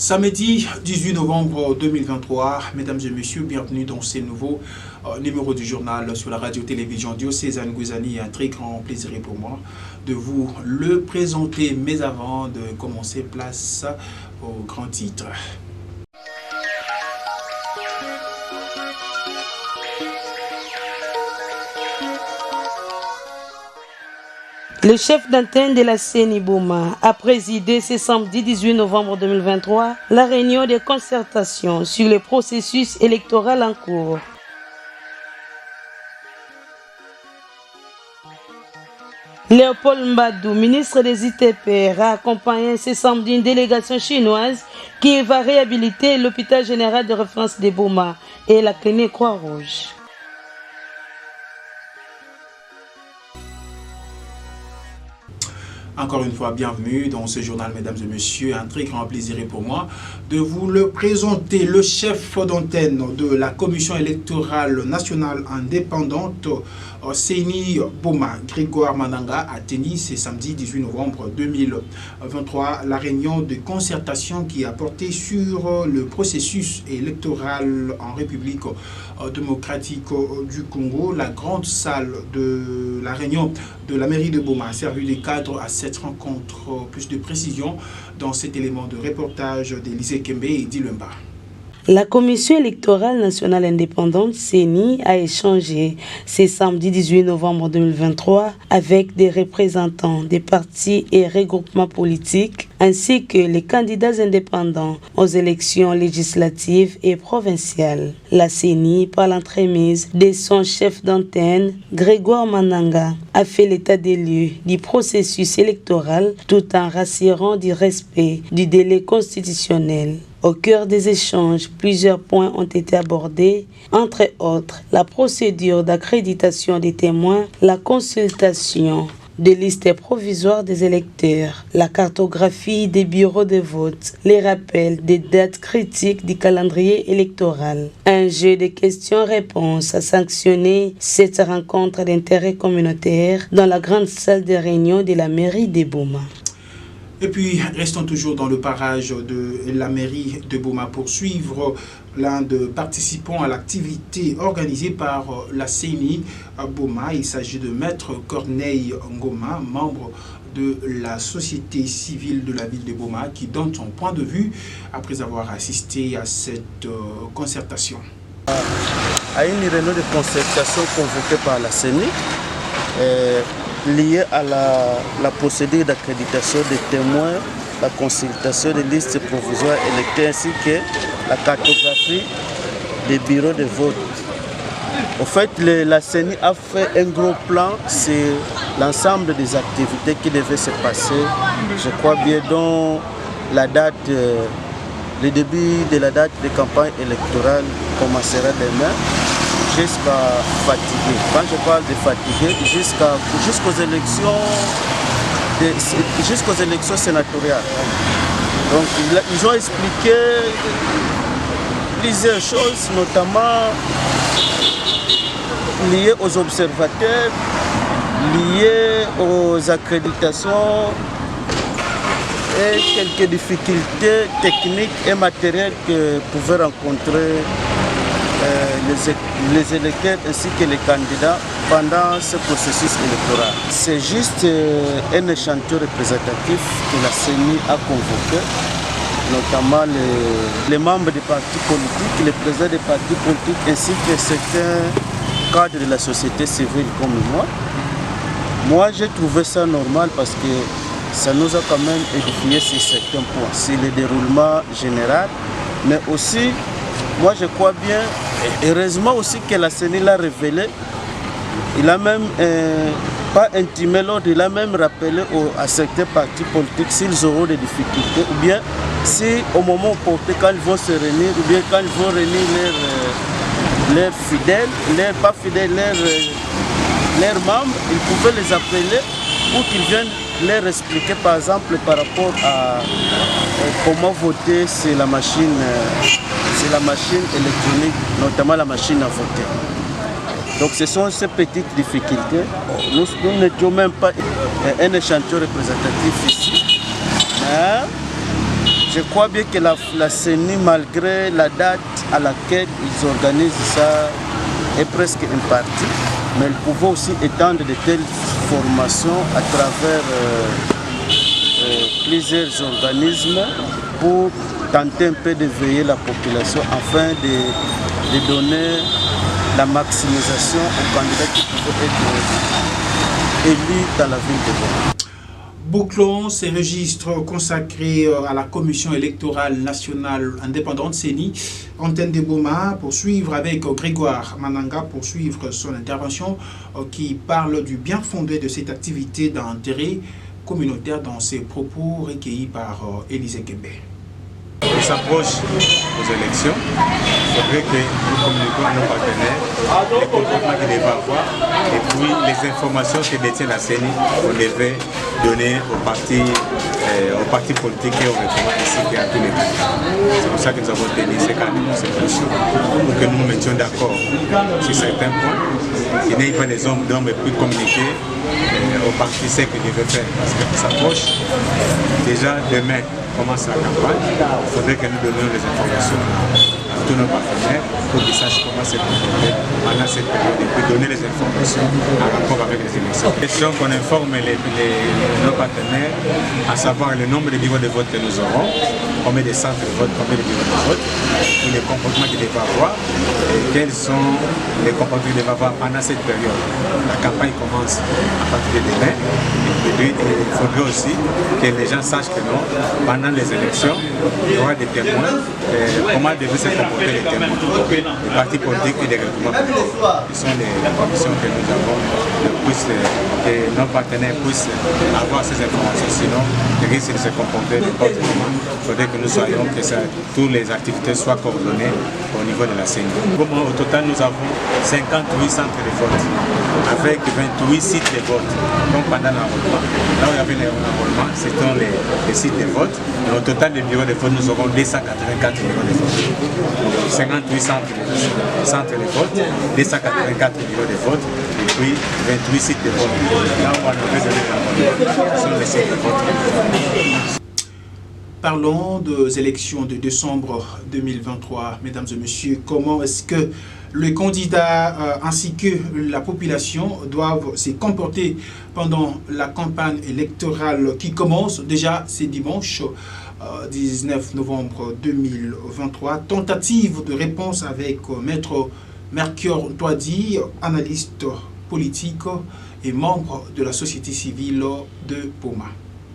Samedi 18 novembre 2023, mesdames et messieurs, bienvenue dans ce nouveau numéro du journal sur la radio-télévision diocésaine Gouzani. Un très grand plaisir pour moi de vous le présenter. Mais avant de commencer, place au grand titre. Le chef d'antenne de la CENI Boma a présidé ce samedi 18 novembre 2023 la réunion de concertation sur le processus électoral en cours. Léopold Mbadou, ministre des ITP, a accompagné ce samedi une délégation chinoise qui va réhabiliter l'hôpital général de référence de Boma et la clinique Croix-Rouge. Encore une fois, bienvenue dans ce journal, mesdames et messieurs. Un très grand plaisir pour moi de vous le présenter. Le chef d'antenne de la Commission électorale nationale indépendante, CENI Boma, Grégoire Mandanga, a tenu ce samedi 18 novembre 2023 la réunion de concertation qui a porté sur le processus électoral en République démocratique du Congo. La grande salle de la réunion de la mairie de Boma a servi de cadre à cette rencontre. Plus de précision dans cet élément de reportage d'Élysée Kembe et Dilumba. La Commission électorale nationale indépendante CENI a échangé ce samedi 18 novembre 2023 avec des représentants des partis et regroupements politiques ainsi que les candidats indépendants aux élections législatives et provinciales. La CENI, par l'entremise de son chef d'antenne, Grégoire Mandanga, a fait l'état des lieux du processus électoral tout en rassurant du respect du délai constitutionnel. Au cœur des échanges, plusieurs points ont été abordés, entre autres la procédure d'accréditation des témoins, la consultation des listes provisoires des électeurs, la cartographie des bureaux de vote, les rappels des dates critiques du calendrier électoral. Un jeu de questions-réponses a sanctionné cette rencontre d'intérêt communautaire dans la grande salle de réunion de la mairie de Boma. Et puis, restons toujours dans le parage de la mairie de Boma pour suivre l'un des participants à l'activité organisée par la CENI à Boma. Il s'agit de Maître Corneille Ngoma, membre de la société civile de la ville de Boma, qui donne son point de vue après avoir assisté à cette concertation. À une réunion de concertation convoquée par la CENI, liée à la procédure d'accréditation des témoins, la consultation des listes provisoires électeurs ainsi que la cartographie des bureaux de vote. En fait, la CENI a fait un gros plan sur l'ensemble des activités qui devaient se passer. Je crois bien dont la date, le début de la date de campagne électorale commencera demain. Jusqu'à fatigué. Quand je parle de fatigué, jusqu'aux élections sénatoriales. Donc ils ont expliqué plusieurs choses, notamment liées aux observateurs, liées aux accréditations et quelques difficultés techniques et matérielles que pouvaient rencontrer les électeurs ainsi que les candidats pendant ce processus électoral. C'est juste un échantillon représentatif que la CENI a convoqué, notamment les membres des partis politiques, les présidents des partis politiques ainsi que certains cadres de la société civile comme moi. Moi, j'ai trouvé ça normal parce que ça nous a quand même édifié sur certains points, sur le déroulement général, mais aussi moi je crois bien, heureusement aussi que la CENI l'a révélé, il a même pas intimé l'ordre, il a même rappelé à certains partis politiques s'ils auront des difficultés, ou bien si au moment opportun quand ils vont se réunir, ou bien quand ils vont réunir leurs fidèles, leurs membres, ils pouvaient les appeler pour qu'ils viennent leur expliquer par exemple par rapport à comment voter sur la machine électronique, notamment la machine à voter. Donc ce sont ces petites difficultés. Nous n'étions même pas un échantillon représentatif ici. Mais Je crois bien que la CENI, malgré la date à laquelle ils organisent ça, est presque impartie, mais ils pouvaient aussi étendre de telles formations à travers plusieurs organismes pour tenter un peu de veiller la population afin de donner la maximisation aux candidats qui pouvaient être élus dans la ville de Goma. Bouclons ces registres consacrés à la Commission électorale nationale indépendante CENI. Antenne de Boma poursuivre avec Grégoire Mananga, poursuivre son intervention qui parle du bien fondé de cette activité d'intérêt communautaire dans ses propos recueillis par Élisée Kembe. On s'approche aux élections. Il faudrait que nous communiquions à nos partenaires les comportements qu'ils devaient avoir et puis les informations que détient la CENI qu'on devait donner aux partis politiques et aux représentants ici et à tous les pays. C'est pour ça que nous avons tenu ces candidatures pour que nous nous mettions d'accord sur certains points. Il n'y ait pas des hommes d'hommes et puis communiquer aux partis ce qu'ils devaient faire parce qu'on s'approche. Déjà demain commence la campagne, il faudrait que nous donnions les informations à tous nos partenaires pour qu'ils sachent comment se comporter pendant cette période et puis donner les informations en rapport avec les élections. Question qu'on informe nos partenaires, à savoir le nombre de bureaux de vote que nous aurons, combien de centres de vote, combien de bureaux de vote, tous les comportements qu'ils devaient avoir et quels sont les comportements qu'ils devaient avoir pendant cette période. La campagne commence à partir de demain et puis il faudrait aussi que les gens sachent que non, pendant les élections, il y aura des témoins, comment devaient se comporter les témoins, les partis politiques et les groupements politiques. Ce sont les conditions que nous avons, que nos partenaires puissent avoir ces informations, sinon ils risquent de se comporter n'importe comment. Il faudrait que nous soyons, que toutes les activités soient coordonnées au niveau de la CENI. Au total, nous avons 58 centres de vote, avec 28 sites de vote, comme pendant l'enrôlement. Là où il y avait l'enrôlement, c'était les sites de vote. Et au total des bureaux de vote, nous aurons 284 bureaux de vote. 58 centres de vote, 284 bureaux de vote, et puis 28 sites de vote. Là où on avait donné l'enrôlement, sont les sites de vote. Parlons des élections de décembre 2023, mesdames et messieurs. Comment est-ce que les candidats ainsi que la population doivent se comporter pendant la campagne électorale qui commence déjà ce dimanche 19 novembre 2023? Tentative de réponse avec Maître Mercure Toadi, analyste politique et membre de la société civile de Boma.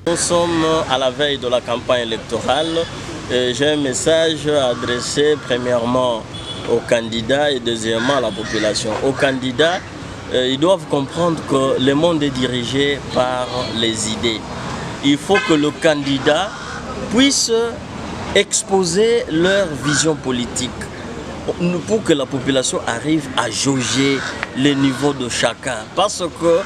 Nous sommes à la veille de la campagne électorale. J'ai un message à adresser premièrement aux candidats et deuxièmement à la population. Aux candidats, ils doivent comprendre que le monde est dirigé par les idées. Il faut que le candidat puisse exposer leur vision politique pour que la population arrive à jauger les niveaux de chacun. Parce que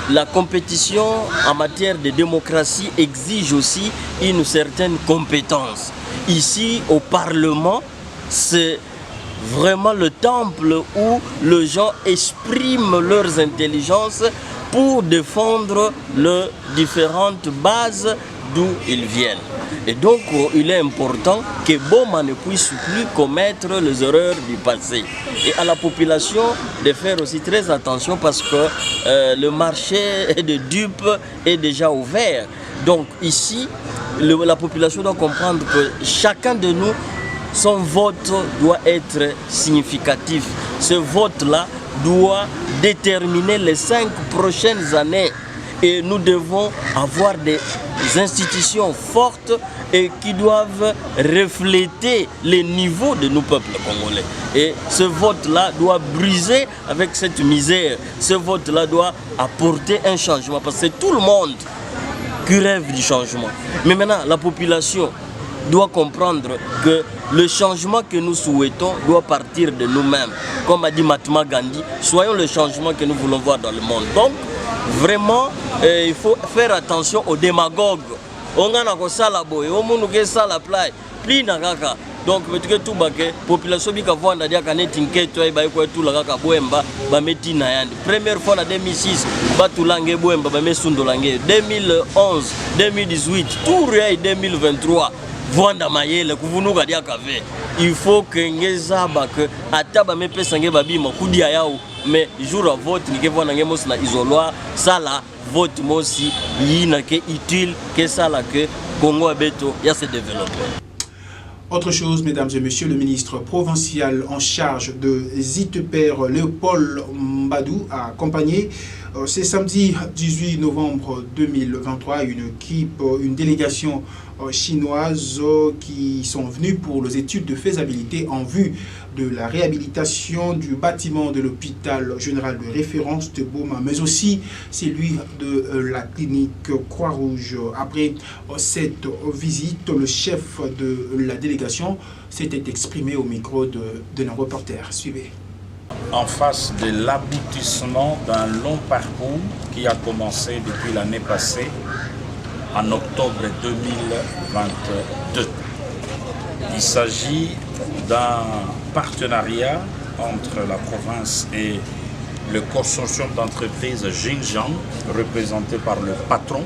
la compétition en matière de démocratie exige aussi une certaine compétence. Ici, au Parlement, c'est vraiment le temple où les gens expriment leurs intelligences pour défendre les différentes bases d'où ils viennent. Et donc, il est important que Boma ne puisse plus commettre les erreurs du passé. Et à la population de faire aussi très attention parce que le marché de dupes est déjà ouvert. Donc ici, la population doit comprendre que chacun de nous, son vote doit être significatif. Ce vote-là doit déterminer les 5 prochaines années. Et nous devons avoir des institutions fortes et qui doivent refléter les niveaux de nos peuples congolais. Et ce vote-là doit briser avec cette misère. Ce vote-là doit apporter un changement parce que c'est tout le monde qui rêve du changement. Mais maintenant, la population doit comprendre que le changement que nous souhaitons doit partir de nous-mêmes. Comme a dit Mahatma Gandhi, soyons le changement que nous voulons voir dans le monde. Donc, vraiment, il faut faire attention aux démagogues. On a un sala boy, on a un sala play, plus n'agaka. Donc, tout la population qui a vu un tinketo et tout la boemba, bameti nayandi. Première fois en 2006, batulange boemba, bamesundo lange. 2011, 2018, tout réel 2023. vanda mayele kuvunuka dia kave. Il faut que ngezaba que ataba me pesa nge babima kudia yao mais jour à vote ni ke vona nge mos na isoloir ça la vote mosi yina ke utile que ça la que Congo abeto ya se développer. Autre chose, mesdames et messieurs, le ministre provincial en charge de Ziteper, Léopold Mbadou, a accompagné ce samedi 18 novembre 2023 une délégation chinoise qui sont venus pour les études de faisabilité en vue de la réhabilitation du bâtiment de l'hôpital général de référence de Boma, mais aussi celui de la clinique Croix-Rouge. Après cette visite, le chef de la délégation s'était exprimé au micro de nos reporters. Suivez. En face de l'aboutissement d'un long parcours qui a commencé depuis l'année passée, en octobre 2022. Il s'agit d'un partenariat entre la province et le consortium d'entreprises Xinjiang, représenté par le patron,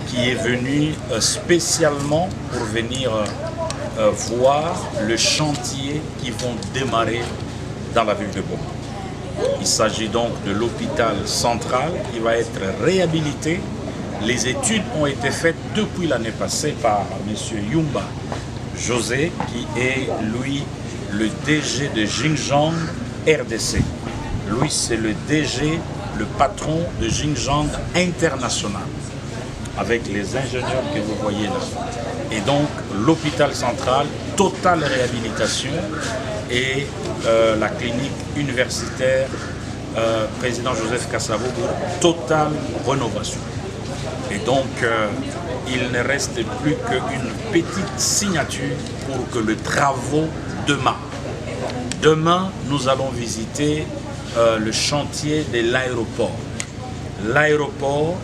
qui est venu spécialement pour venir voir le chantier qui vont démarrer dans la ville de Boma. Il s'agit donc de l'hôpital central qui va être réhabilité. Les études ont été faites depuis l'année passée par M. Yumba José, qui est, lui, le DG de Xinjiang RDC. Lui, c'est le DG, le patron de Xinjiang International, avec les ingénieurs que vous voyez là. Et donc, l'hôpital central, totale réhabilitation, et la clinique universitaire président Joseph Kasavubu, totale rénovation. Et donc, il ne reste plus qu'une petite signature pour que les travaux demain. Demain, nous allons visiter le chantier de l'aéroport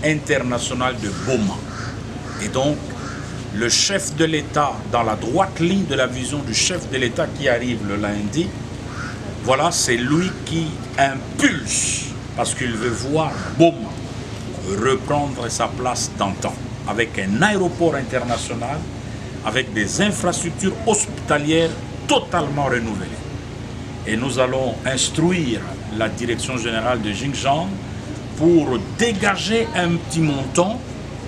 international de Boma. Et donc, le chef de l'État, dans la droite ligne de la vision du chef de l'État qui arrive le lundi, voilà, c'est lui qui impulse, parce qu'il veut voir Boma reprendre sa place d'antan, avec un aéroport international, avec des infrastructures hospitalières totalement renouvelées. Et nous allons instruire la direction générale de Xinjiang pour dégager un petit montant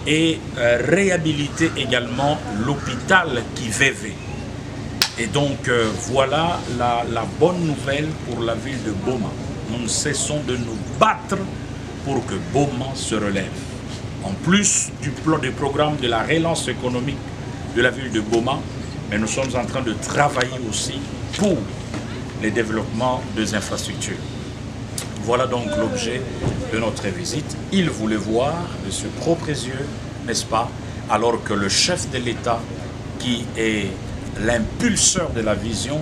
et réhabiliter également l'hôpital qui VV. Et donc voilà la bonne nouvelle pour la ville de Boma. Nous ne cessons de nous battre pour que Boma se relève. En plus du programme de la relance économique de la ville de Boma, mais nous sommes en train de travailler aussi pour le développement des infrastructures. Voilà donc l'objet de notre visite. Il voulait voir de ses propres yeux, n'est-ce pas, alors que le chef de l'État, qui est l'impulseur de la vision,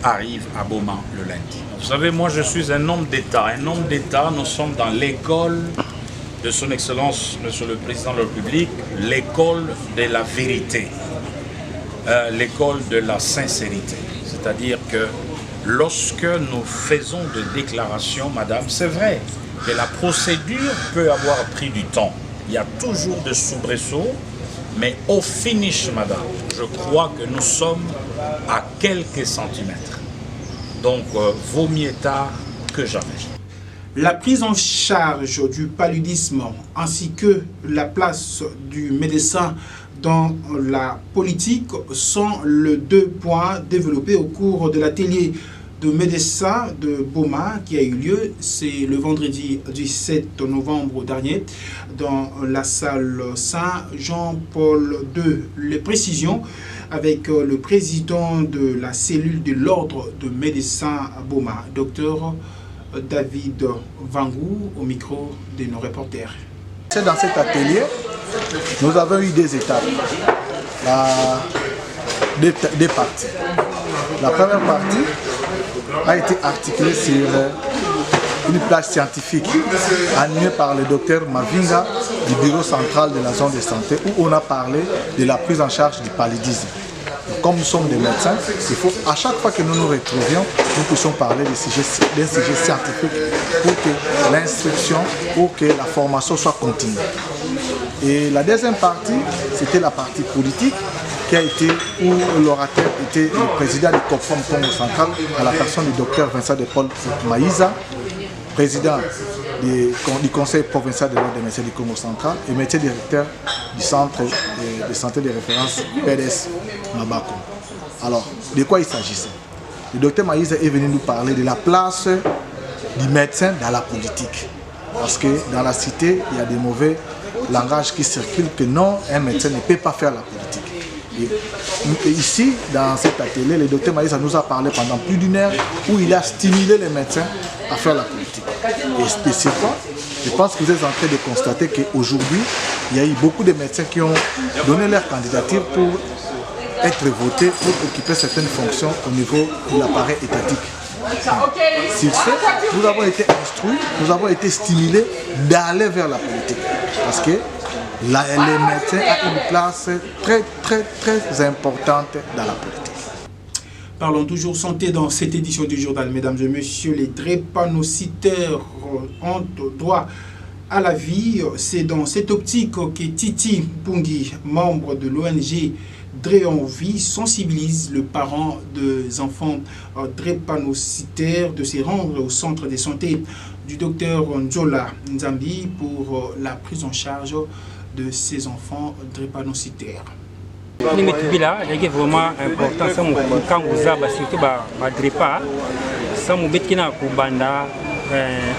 arrive à Boma le lundi. Vous savez, moi je suis un homme d'État. Un homme d'État, nous sommes dans l'école de son Excellence, Monsieur le Président de la République, l'école de la vérité, l'école de la sincérité. C'est-à-dire que lorsque nous faisons des déclarations, madame, c'est vrai que la procédure peut avoir pris du temps. Il y a toujours des soubresauts, mais au finish, madame, je crois que nous sommes à quelques centimètres. Donc, vaut mieux tard que jamais. La prise en charge du paludisme ainsi que la place du médecin dans la politique sont les deux points développés au cours de l'atelier de médecins de Boma qui a eu lieu, c'est le vendredi 17 novembre dernier dans la salle Saint-Jean-Paul II. Les précisions avec le président de la cellule de l'ordre de médecins à Boma, Dr David Vangou, au micro de nos reporters. Dans cet atelier, nous avons eu deux étapes, deux parties. La première partie a été articulée sur une plage scientifique animée par le docteur Mavinga du bureau central de la zone de santé où on a parlé de la prise en charge du paludisme. Comme nous sommes des médecins, il faut à chaque fois que nous nous retrouvions, nous puissions parler d'un sujet scientifique pour que l'instruction, pour que la formation soit continue. Et la deuxième partie, c'était la partie politique où l'orateur était le président du COPFOM Congo Central, à la personne du docteur Vincent de Paul Maïza, président du conseil provincial de l'ordre des médecins du Congo Central et médecin directeur du centre de santé de référence PDS Mabako. Alors, de quoi il s'agissait? Le docteur Maïza est venu nous parler de la place du médecin dans la politique. Parce que dans la cité, il y a des mauvais langages qui circulent que non, un médecin ne peut pas faire la politique. Et ici, dans cet atelier, le docteur Maïza nous a parlé pendant plus d'une heure où il a stimulé les médecins à faire la politique. Et c'est quoi? Je pense que vous êtes en train de constater qu'aujourd'hui, il y a eu beaucoup de médecins qui ont donné leur candidature pour être votés, pour occuper certaines fonctions au niveau de l'appareil étatique. Sur ce, nous avons été instruits, nous avons été stimulés d'aller vers la politique. Parce que les médecins ont une place très importante dans la politique. Parlons toujours santé dans cette édition du journal. Mesdames et messieurs, les drépanocytaires ont droit à la vie. C'est dans cette optique que Titi Pungi, membre de l'ONG Dréonvie, sensibilise le parent des enfants drépanocytaires de se rendre au centre de santé du docteur Njola Nzambi pour la prise en charge de ces enfants drépanocytaires. Ni metubila est vraiment important ça quand vous avez surtout ba drépa ça mu betkina ko banda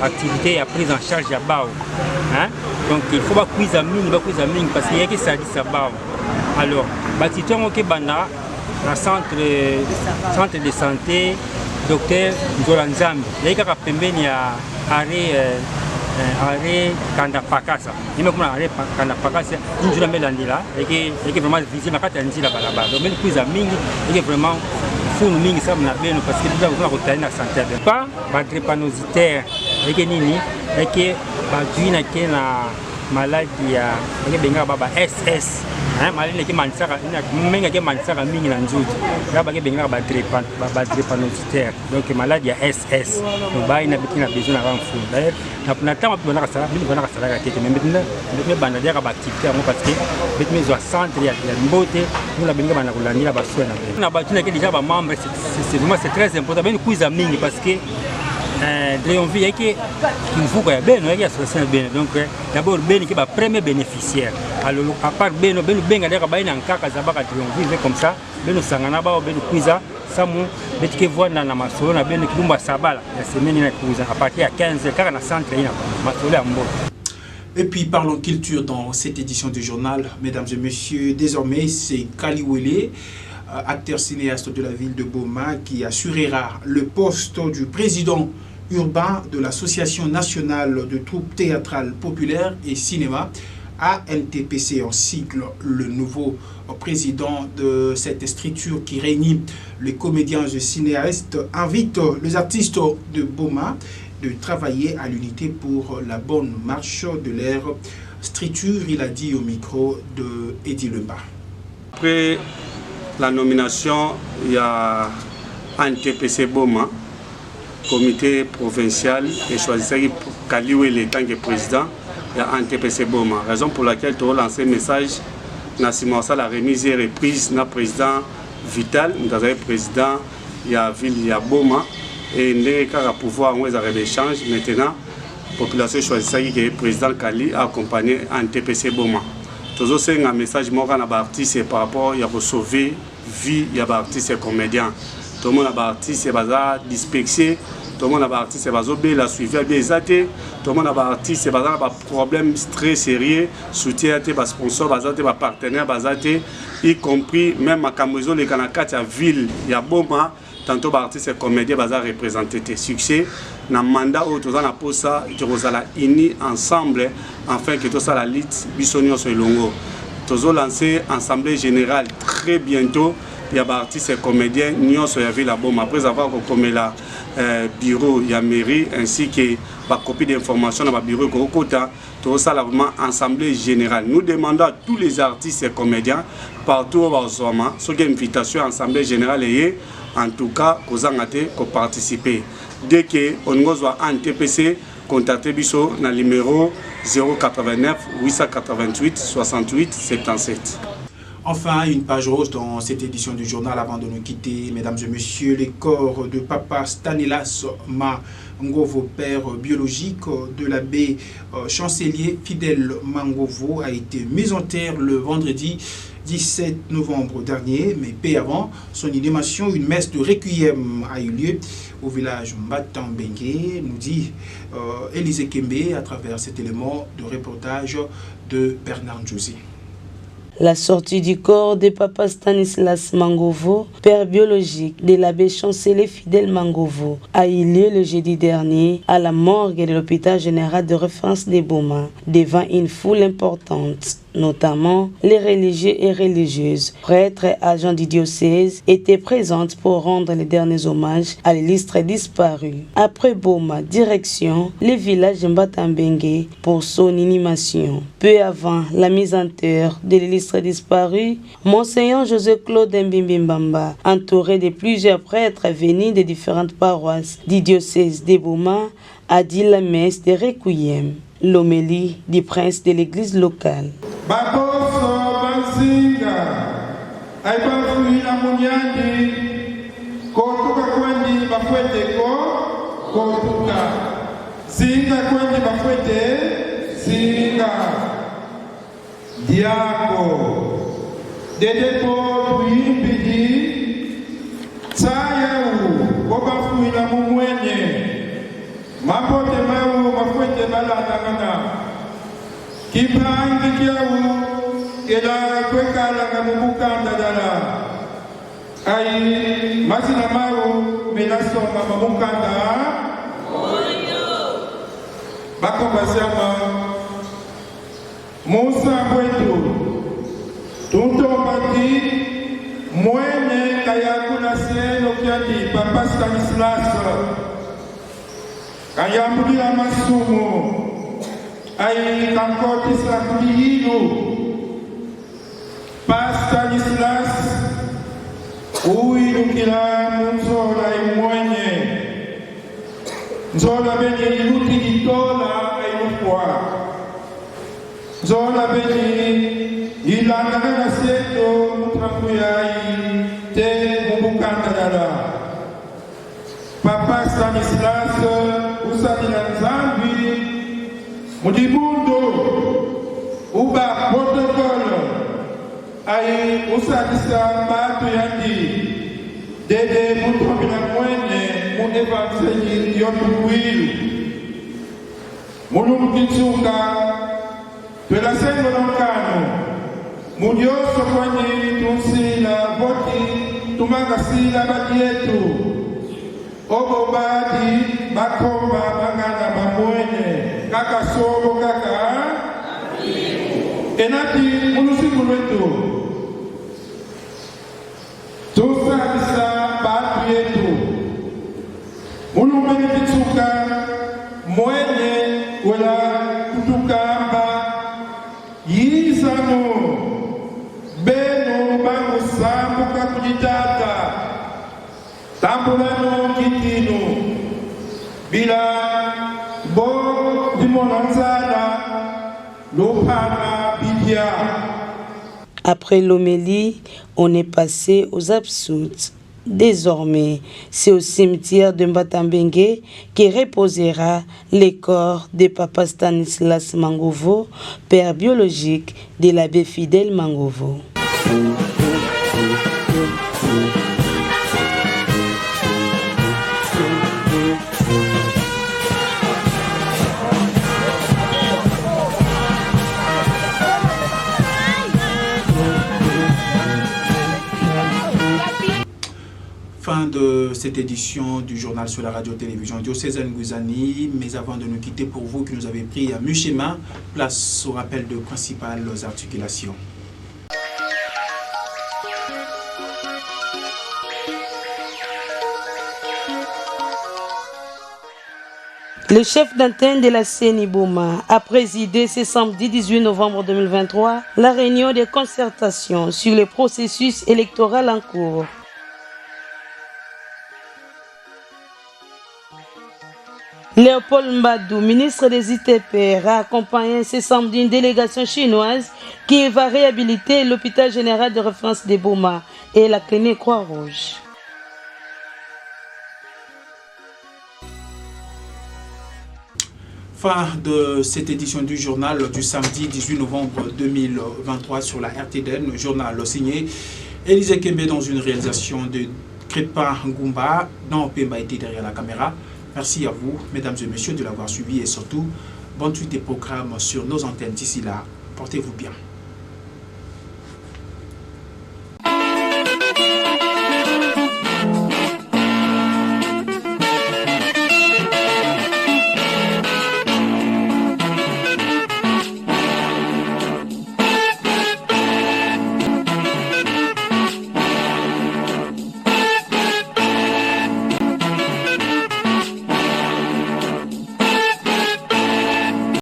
activité à prise en charge ya bao hein donc il faut pas cuisa mingi parce qu'il y a que ça dit ça bao alors bâtiment OK banda na centre de santé docteur Njola Nzambi il y a pembeni ya arrêt kanda pakasa nimekuna arrêt kanda pakasa njula melandila eke vraiment visite makati ya njila balabala donc même kuiza mingi eke vraiment funu mingi ça na beno parce que déjà vous avez retenu la santé pas ba drépanocytaire eke nini eke ba duina ke na maladie ya eke benga baba SS hein maladie ke mansaka ina menga ke mansaka mingi na nzuti ya ba ke benga ba drépanocytaire donc maladie ya SS donc ba ina bitina besoin na renfou d'ailleurs na temps on a ça on a ça la tête mais maintenant le banda dia ba activité parce que betme zo centre ya mbote nous la benga bana kulandila ba soin na ba tuna ke déjà ba membre c'est vraiment c'est très important ben kuiza mingi parce que Dréonvie est qui faut que ben il y a association ben donc d'abord ben qui va premier bénéficiaire alors à part ben ben ga ba ina nkaka za ba Dréonvie comme ça ben sangana ba ben kuiza samu betike voina na masolo na ben kilumba sabala ya semaine na kuiza à partir à 15 car na centre ina masolo ya mbo. Et puis parlons culture dans cette édition du journal, mesdames et messieurs. Désormais, c'est Kaliwele, acteur cinéaste de la ville de Boma, qui assurera le poste du président urbain de l'Association nationale de troupes théâtrales populaires et cinéma, ANTPC en sigle. Le nouveau président de cette structure qui réunit les comédiens et cinéastes invite les artistes de Boma de travailler à l'unité pour la bonne marche de leur structure, il a dit au micro de Eddie Lemba. Après la nomination, il y a ANTPC Boma, comité provincial, et choisi Kaliwele en tant que président, il y a ANTPC Boma. Raison pour laquelle tu as lancé un message, Nassimasa la remise et reprise, na président Vital, nous avons président, il y a ville, il y a Boma. Et les cas à pouvoir on a l'échange maintenant la population choisit que le président Kali a accompagné en TPC Boma. Toujours c'est un message moi quand artiste par rapport il y a sauver vie il y a artiste comédien. Tout le monde a artiste bazar dispersé, tout le monde a artiste bazar la suivi bien athée, tout le monde a artiste bazar pas problème très sérieux, soutien à sponsor bazar à partenaire bazar y compris même à Cameroun les Kanakati à ville il y a Boma. Tantôt artistes et comédiens bazar représenté tes succès na mandat où tous en a pour ça tu la unis ensemble afin que tout ça la lutte bisonio sur longo tous lancé assemblée générale très bientôt il y a artistes et comédiens nion sur la ville à Boma après avoir comme la bureau il y a mairie ainsi que la copie d'information dans le bureau Kokota tout ça là vraiment assemblée générale nous demandons à tous les artistes et comédiens partout au Zoma ce qui invitation assemblée générale est en tout cas, vous avez participé. Dès que on a un TPC, contactez Bisso dans le numéro 089 888 68 77. Enfin, une page rose dans cette édition du journal avant de nous quitter. Mesdames et messieurs, les corps de Papa Stanislas Mangovo, père biologique de l'abbé chancelier Fidèle Mangovo, a été mis en terre le vendredi 17 novembre dernier, mais peu avant son inhumation, une messe de requiem a eu lieu au village Mbatambengue, nous dit Élisée Kembe à travers cet élément de reportage de Bernard José. La sortie du corps de Papa Stanislas Mangovo, père biologique de l'abbé chancelier Fidèle Mangovo, a eu lieu le jeudi dernier à la morgue de l'hôpital général de référence de Boma, devant une foule importante. Notamment, les religieux et religieuses, prêtres et agents du diocèse étaient présents pour rendre les derniers hommages à l'illustre disparu. Après Boma, direction le village de Mbatambengue pour son inhumation. Peu avant la mise en terre de l'illustre disparu, Monseigneur José-Claude Mbimbimbamba, entouré de plusieurs prêtres venus de différentes paroisses du diocèse de Boma, a dit la messe de Requiem, l'homélie du prince de l'église locale. Baboso banzinga aibafuila munyandi kotuka kwendi bafwete kotuka zinga kwendi bafwete zinga diako dedepo tuyimbidi tsayau kobafuila mumwenye mapote mau bafwete balandangana Kipangi kiau ila kwekala ngamukanda dala ai masina mau melasoma mamukanda bako basema Musa kwetu tuntobati mwenye kayakuna sieno kyandi Papa Stanislas kayambulila masumu ai kankoti sakulihilu Stanislas uilu kila munzola imwenye nzola benye iluti itola ainukwa nzola benye ilandana na seto mutrakuyai te mubukanda dala Papa Stanislas usalila nzambi Mudibundo uba protocole ai usadisa mbatu yandi dede mutomina mwene mu evangelii yotuwilu mulungu kitsunga twelasengo nonkano mudioso kwenye tunsila voti tumangasila bati yetu obo badi bakomba bangana bamwene kaka solo kaka enati munusiku lwetu tusadisa batu yetu mulumeni kitsuka mwene wala kutukamba yizano beno bangu sambuka kujitata tambulano kitinu bila bo Après l'homélie, on est passé aux absoutes. Désormais, c'est au cimetière de Mbatambengue qui reposera les corps de Papa Stanislas Mangovo, père biologique de l'abbé Fidèle Mangovo. Fin de cette édition du journal sur la radio-télévision diocésaine Ngouzani. Mais avant de nous quitter, pour vous qui nous avez pris à mi-chemin, place au rappel de principales articulations. Le chef d'antenne de la CENI Boma a présidé ce samedi 18 novembre 2023 la réunion de concertation sur le processus électoral en cours. Léopold Mbadou, ministre des ITP, a accompagné ce samedi une délégation chinoise qui va réhabiliter l'hôpital général de référence de Boma et la clinique Croix-Rouge. Fin de cette édition du journal du samedi 18 novembre 2023 sur la RTDN, journal signé Élysée Kembe dans une réalisation de Crépa Ngumba, dans Pemba était derrière la caméra. Merci à vous, mesdames et messieurs, de l'avoir suivi et surtout, bonne suite des programmes sur nos antennes. D'ici là, portez-vous bien.